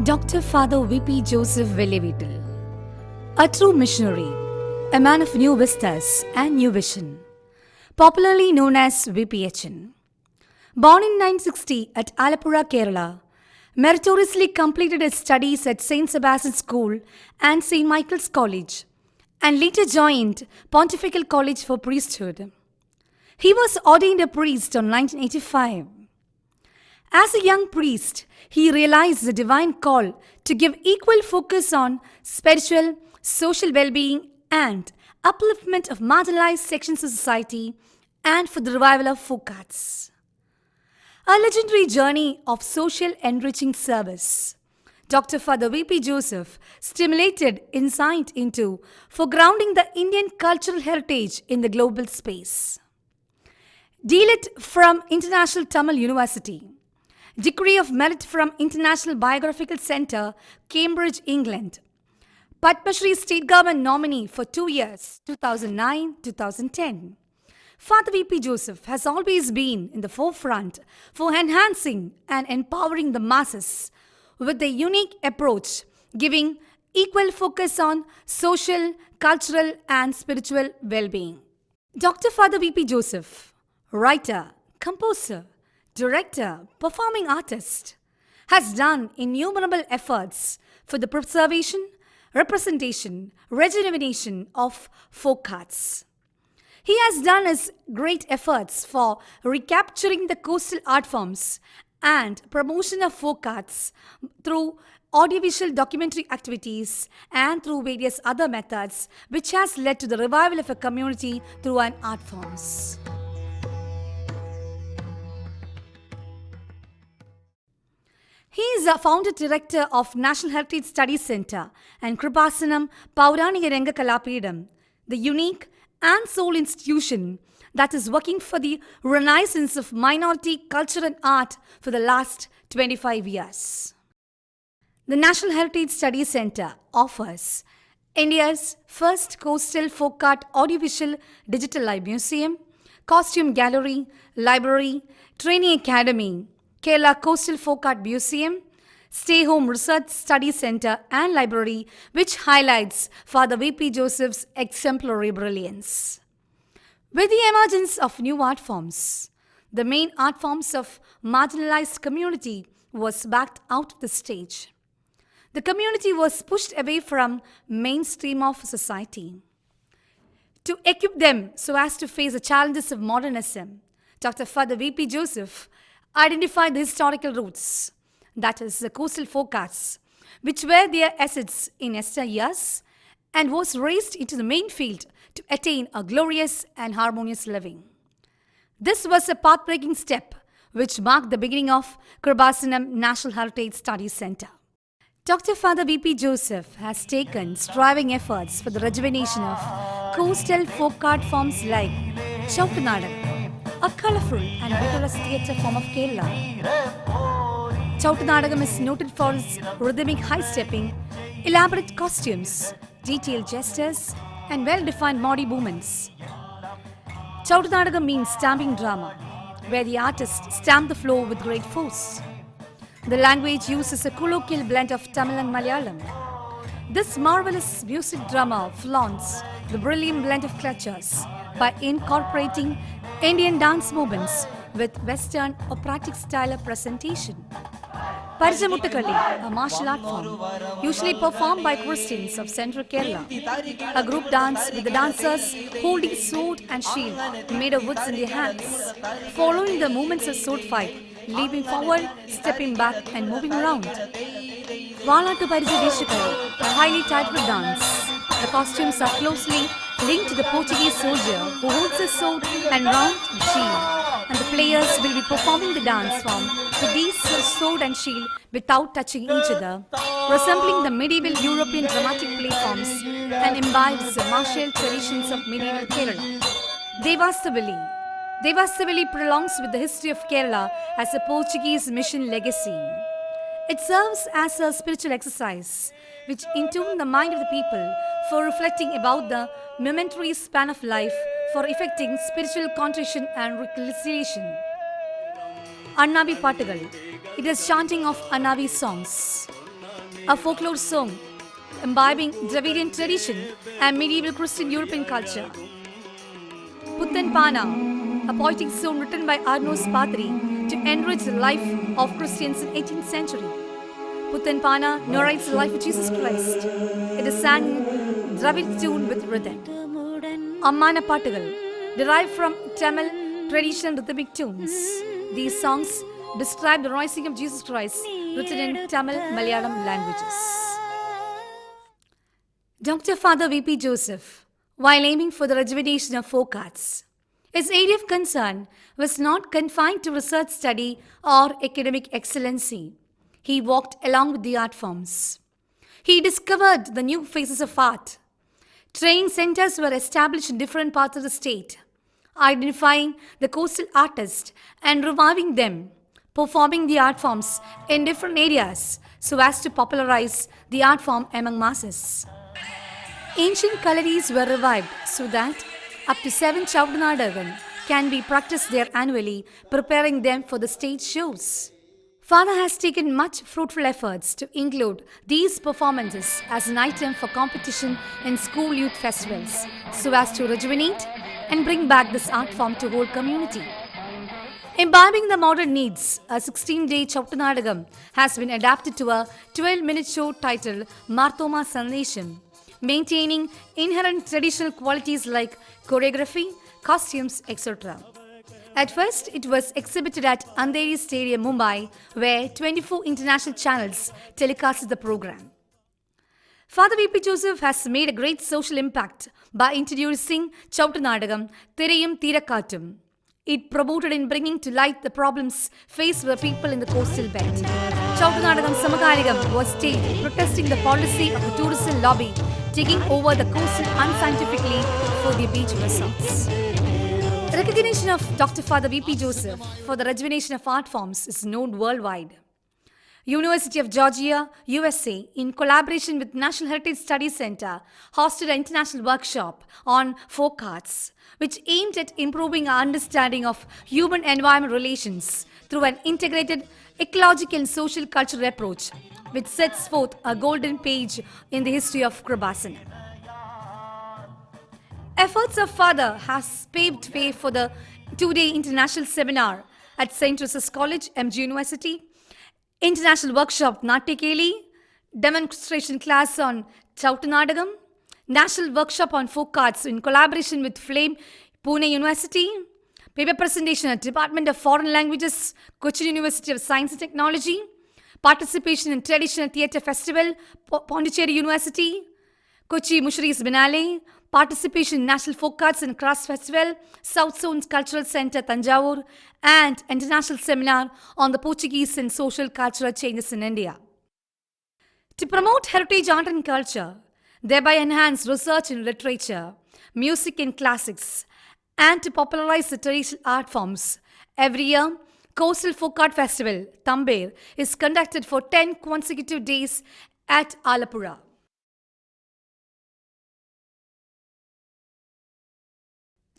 Dr. Fr.VP Joseph Valiyaveettil, a true missionary, a man of new vistas and new vision, popularly known as VPHN. Born in 1960 at Alappuzha, Kerala, meritoriously completed his studies at St. Sebastian's School and St. Michael's College, and later joined Pontifical College for Priesthood. He was ordained a priest in 1985. As a young priest, he realized the divine call to give equal focus on spiritual, social well-being and upliftment of marginalized sections of society and for the revival of folk arts. A legendary journey of social enriching service. Dr. Fr.VP Joseph stimulated insight into foregrounding the Indian cultural heritage in the global space. D.Litt from International Tamil University. Degree of Merit from International Biographical Centre, Cambridge, England. Padma Shri State Government nominee for 2 years, 2009-2010. Fr.VP Joseph has always been in the forefront for enhancing and empowering the masses with a unique approach, giving equal focus on social, cultural and spiritual well-being. Dr. Fr.VP Joseph, writer, composer, director, performing artist, has done innumerable efforts for the preservation, representation, rejuvenation of folk arts. He has done his great efforts for recapturing the coastal art forms and promotion of folk arts through audiovisual documentary activities and through various other methods, which has led to the revival of a community through an art forms. He is a founder director of National Heritage Studies Centre and Kripasanam Pauranika Ranga Kalapeedam, the unique and sole institution that is working for the renaissance of minority culture and art for the last 25 years. The National Heritage Studies Centre offers India's first coastal folk art audiovisual digital live museum, costume gallery, library, training academy, Kerala Coastal Folk Art Museum, Stay Home Research Study Centre and Library, which highlights Fr.VP Joseph's exemplary brilliance. With the emergence of new art forms, the main art forms of marginalized community was backed out of the stage. The community was pushed away from mainstream of society. To equip them so as to face the challenges of modernism, Dr. Fr.VP Joseph identified the historical roots, that is, the coastal folk arts, which were their assets in yesteryears, and was raised into the main field to attain a glorious and harmonious living. This was a path-breaking step which marked the beginning of Kripasanam National Heritage Studies Centre. Dr. Fr.VP Joseph has taken striving efforts for the rejuvenation of coastal folk art forms like Chautanadam, a colourful and vigorous theatre form of Kerala. Chautanadagam is noted for its rhythmic high-stepping, elaborate costumes, detailed gestures, and well-defined body movements. Chautanadagam means stamping drama, where the artists stamp the floor with great force. The language uses a colloquial blend of Tamil and Malayalam. This marvelous music drama flaunts the brilliant blend of cultures by incorporating Indian dance movements with Western operatic style of presentation. Parijamuttakali, a martial art form, usually performed by Christians of Central Kerala. A group dance with the dancers holding sword and shield made of woods in their hands, following the movements of sword fight, leaping forward, stepping back and moving around. Valattu Parijadeshakali, a highly tightrope dance. The costumes are closely linked to the Portuguese soldier who holds a sword and round shield, and the players will be performing the dance form with these sword and shield without touching each other, resembling the medieval European dramatic play forms and imbibes the martial traditions of medieval Kerala. Devasavali. Devasavali prolongs with the history of Kerala as a Portuguese mission legacy. It serves as a spiritual exercise which intune the mind of the people for reflecting about the momentary span of life, for effecting spiritual contrition and reconciliation. Annavi Pattugal. It is chanting of Annavi songs. a folklore song imbibing Dravidian tradition and medieval Christian European culture. Puttan Pana, a poetic song written by Arnos Patri to enrich the life of Christians in 18th century. Puttan Pana narrates the life of Jesus Christ. It is sang in Dravid tune with rhythm. Ammana Pattugal, derived from Tamil traditional rhythmic tunes. These songs describe the rising of Jesus Christ, written in Tamil Malayalam languages. Dr. Fr.VP Joseph, while aiming for the rejuvenation of folk arts, his area of concern was not confined to research study or academic excellency. He walked along with the art forms. He discovered the new phases of art. Training centers were established in different parts of the state, identifying the coastal artists and reviving them, performing the art forms in different areas so as to popularize the art form among masses. Ancient colories were revived so that up to 7 Chautanadagam can be practiced there annually, preparing them for the stage shows. Father has taken much fruitful efforts to include these performances as an item for competition in school youth festivals so as to rejuvenate and bring back this art form to whole community. Imbibing the modern needs, a 16-day Chautanadagam has been adapted to a 12-minute show titled Marthoma Sandesham, maintaining inherent traditional qualities like choreography, costumes, etc. At first, it was exhibited at Andheri Stadium, Mumbai, where 24 international channels telecasted the program. Fr.VP Joseph has made a great social impact by introducing Chautanadagam Thirayum Theerakattum. It promoted in bringing to light the problems faced by the people in the coastal belt. Chautanadagam Samakarigam was staged protesting the policy of the tourism lobby taking over the coastal unscientifically for the beach resorts. Recognition of Dr. Fr.VP Joseph for the rejuvenation of art forms is known worldwide. University of Georgia, USA, in collaboration with National Heritage Studies Center, hosted an international workshop on folk arts, which aimed at improving our understanding of human-environment relations through an integrated ecological and social cultural approach, which sets forth a golden page in the history of Kribasana. Efforts of Father has paved way for the 2-day international seminar at St. Joseph's College, MG University, international workshop Natyakeli, demonstration class on Chautanadagam, national workshop on folk arts in collaboration with Flame, Pune University, paper presentation at Department of Foreign Languages, Cochin University of Science and Technology, participation in Traditional Theatre Festival, Pondicherry University, Kochi Mushri's Binale, participation in National Folk Arts and Crafts Festival, South Zone Cultural Center, Tanjavur, and international seminar on the Portuguese and social cultural changes in India. To promote heritage art and culture, thereby enhance research in literature, music and classics, and to popularize the traditional art forms, every year, Coastal Folk Art Festival, Tamber, is conducted for 10 consecutive days at Alapura.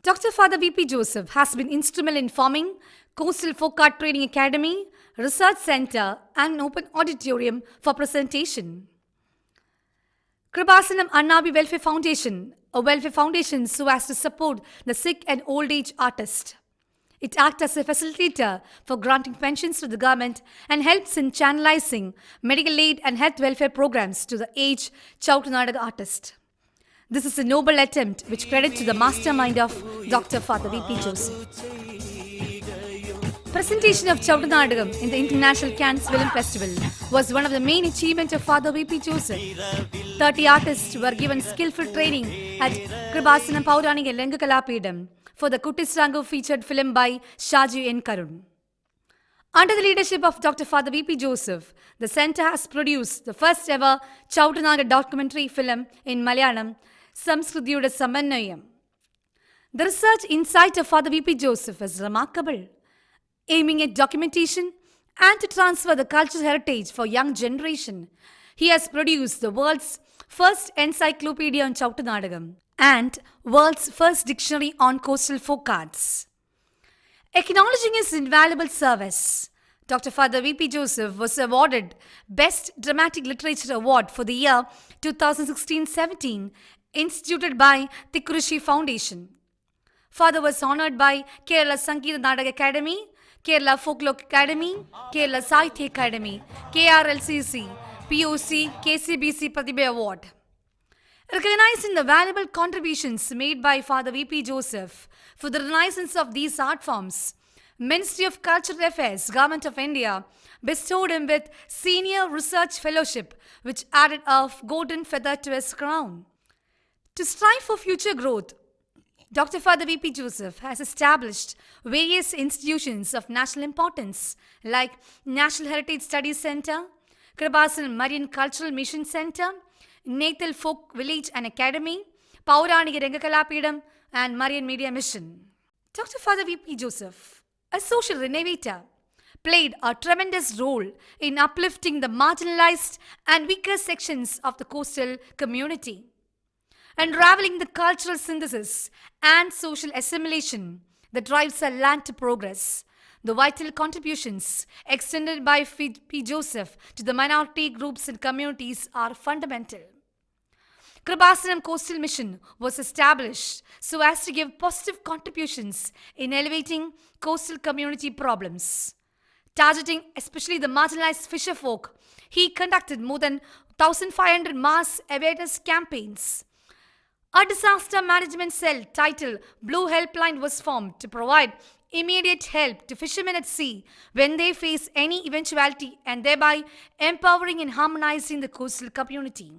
Dr. Fr.VP Joseph has been instrumental in forming Coastal Folk Art Training Academy, Research Center, and an open auditorium for presentation. Kribasanam Annabi Welfare Foundation, a welfare foundation so as to support the sick and old age artists. It acts as a facilitator for granting pensions to the government and helps in channelizing medical aid and health welfare programs to the aged Chautanadaga artist. This is a noble attempt which credit to the mastermind of Dr. Fr.VP Joseph. Presentation of Chautanadagam in the International Cannes Film Festival was one of the main achievements of Fr.VP Joseph. 30 artists were given skillful training at Kribasanam Pauranika Lengakalapidam for the Kuttisrangu featured film by Shaju N. Karun. Under the leadership of Dr. Fr.VP Joseph, the centre has produced the first ever Chautanaga documentary film in Malayalam, Samskruthiyude Samannayam. The research insight of Fr.VP Joseph is remarkable, aiming at documentation and to transfer the cultural heritage for young generation. He has produced the world's first encyclopedia on Chautanadagam and world's first dictionary on coastal folk arts. Acknowledging his invaluable service, Dr. Father V.P. Joseph was awarded Best Dramatic Literature Award for the year 2016-17, instituted by Tikkurushi Foundation. Father was honored by Kerala Sangeeta Nadak Academy, Kerala Folklore Academy, Kerala Sahitya Academy, KRLCC, POC, KCBC Pratibha Award. Recognizing the valuable contributions made by Father V.P. Joseph for the renaissance of these art forms, Ministry of Cultural Affairs, Government of India, bestowed him with Senior Research Fellowship, which added a golden feather to his crown. To strive for future growth, Dr. Father V.P. Joseph has established various institutions of national importance like National Heritage Studies Center, Kribasan Marine Cultural Mission Center, Nathal Folk Village and Academy, Pauranika Rengakalapidam, and Marian Media Mission. Dr. Father V.P. Joseph, a social innovator, played a tremendous role in uplifting the marginalized and weaker sections of the coastal community, unraveling the cultural synthesis and social assimilation that drives our land to progress. The vital contributions extended by P. Joseph to the minority groups and communities are fundamental. Kribasanam Coastal Mission was established so as to give positive contributions in elevating coastal community problems. Targeting especially the marginalized fisher folk, he conducted more than 1,500 mass awareness campaigns. A disaster management cell titled Blue Helpline was formed to provide immediate help to fishermen at sea when they face any eventuality and thereby empowering and harmonizing the coastal community.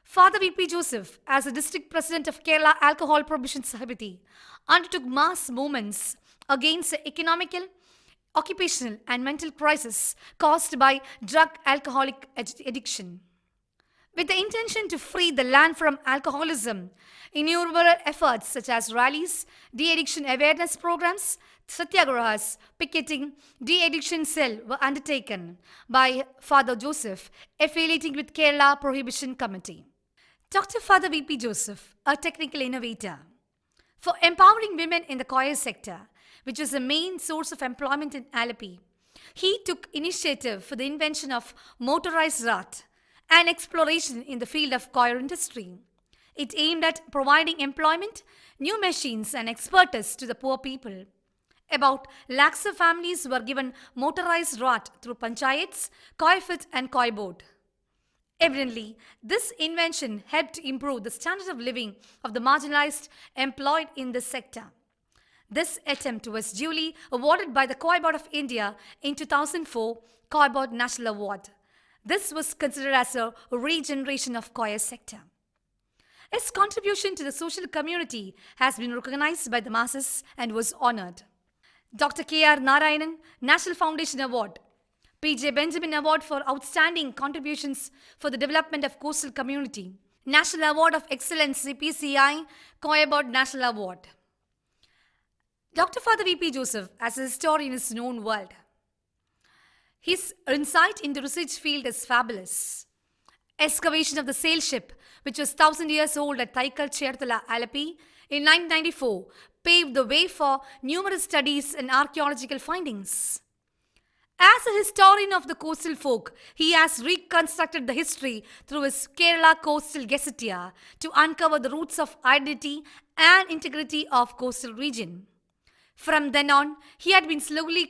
Father V.P. Joseph, as the district president of Kerala Alcohol Prohibition Society, undertook mass movements against the economical, occupational and mental crisis caused by drug alcoholic addiction. With the intention to free the land from alcoholism, innumerable efforts such as rallies, de-addiction awareness programs, satyagrahas, picketing, de-addiction cell were undertaken by Father Joseph, affiliating with Kerala Prohibition Committee. Dr. Father V.P. Joseph, a technical innovator, for empowering women in the choir sector, which was the main source of employment in Alleppey, he took initiative for the invention of motorized art and exploration in the field of choir industry. It aimed at providing employment, new machines and expertise to the poor people. About lakhs of families were given motorized art through panchayats, choir fit and choir board. Evidently, this invention helped improve the standard of living of the marginalized employed in this sector. This attempt was duly awarded by the Choir Board of India in 2004 Choir Board National Award. This was considered as a regeneration of choir sector. His contribution to the social community has been recognized by the masses and was honored. Dr. K.R. Narayanan, National Foundation Award, P.J. Benjamin Award for Outstanding Contributions for the Development of Coastal Community, National Award of Excellence CPCI, Choir Board National Award. Dr. Father V.P. Joseph, as a historian, is known world. His insight into research field is fabulous. Excavation of the sail ship, which was 1,000 years old at Thaikal Cherthala, Alleppey, in 1994, paved the way for numerous studies and archaeological findings. As a historian of the coastal folk, he has reconstructed the history through his Kerala Coastal Gazetteer to uncover the roots of identity and integrity of coastal region. From then on, he had been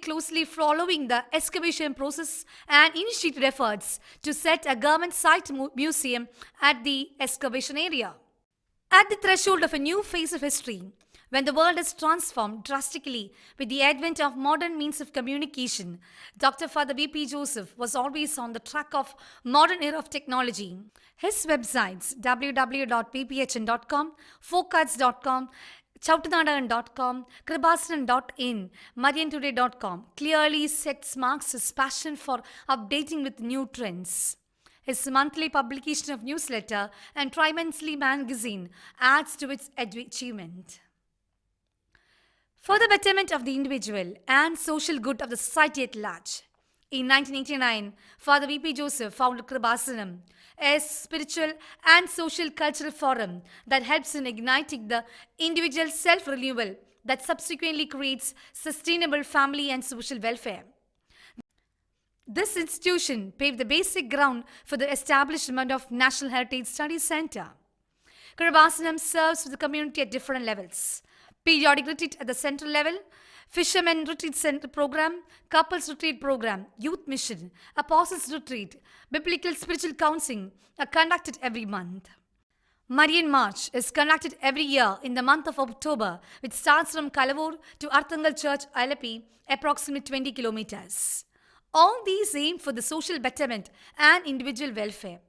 closely following the excavation process and initiated efforts to set a government site museum at the excavation area. At the threshold of a new phase of history, when the world is transformed drastically with the advent of modern means of communication, Dr. Father V.P. Joseph was always on the track of modern era of technology. His websites www.pphm.com, folkarts.com, chautanadagan.com, kribasanan.in, mariantoday.com clearly sets marks his passion for updating with new trends. His monthly publication of newsletter and tri-monthly magazine adds to its achievement. For the betterment of the individual and social good of the society at large, in 1989, Father V.P. Joseph founded Kribasanam, a spiritual and social cultural forum that helps in igniting the individual self-renewal that subsequently creates sustainable family and social welfare. This institution paved the basic ground for the establishment of National Heritage Studies Center. Karabasanam serves the community at different levels. Periodic retreat at the central level, Fishermen Retreat Center Program, Couples Retreat Program, Youth Mission, Apostles Retreat, Biblical Spiritual Counseling are conducted every month. Marian March is conducted every year in the month of October, which starts from Kalavur to Arthangal Church, Alapi, approximately 20 kilometers. All these aim for the social betterment and individual welfare.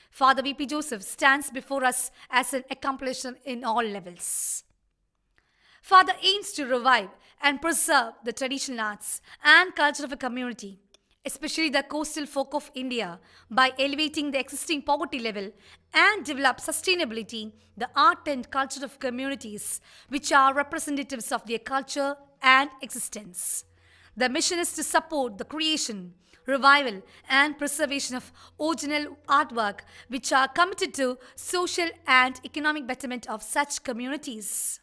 Fr.VP Joseph stands before us as an accomplisher in all levels. Father aims to revive and preserve the traditional arts and culture of a community, especially the coastal folk of India, by elevating the existing poverty level and develop sustainability, the art and culture of communities which are representatives of their culture and existence. The mission is to support the creation, revival, and preservation of original artwork which are committed to social and economic betterment of such communities.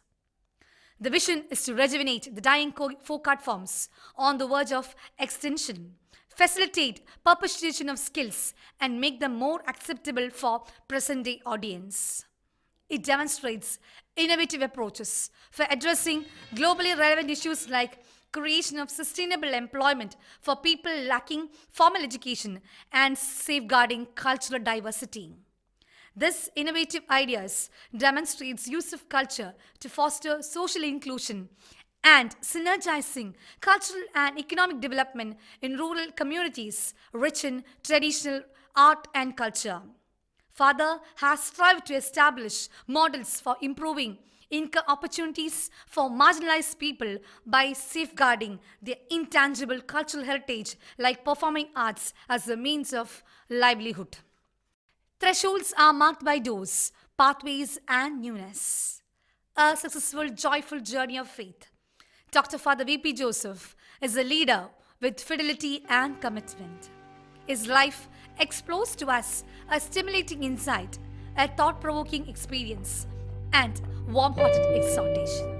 The vision is to rejuvenate the dying folk art forms on the verge of extinction, facilitate perpetuation of skills, and make them more acceptable for present-day audience. It demonstrates innovative approaches for addressing globally relevant issues like creation of sustainable employment for people lacking formal education and safeguarding cultural diversity. This innovative ideas demonstrates use of culture to foster social inclusion and synergizing cultural and economic development in rural communities rich in traditional art and culture. Father has strived to establish models for improving income opportunities for marginalized people by safeguarding their intangible cultural heritage like performing arts as a means of livelihood. Thresholds are marked by doors, pathways, and newness. A successful, joyful journey of faith. Dr. Fr.VP Joseph is a leader with fidelity and commitment. His life explores to us a stimulating insight, a thought-provoking experience, and warm-hearted exhortation.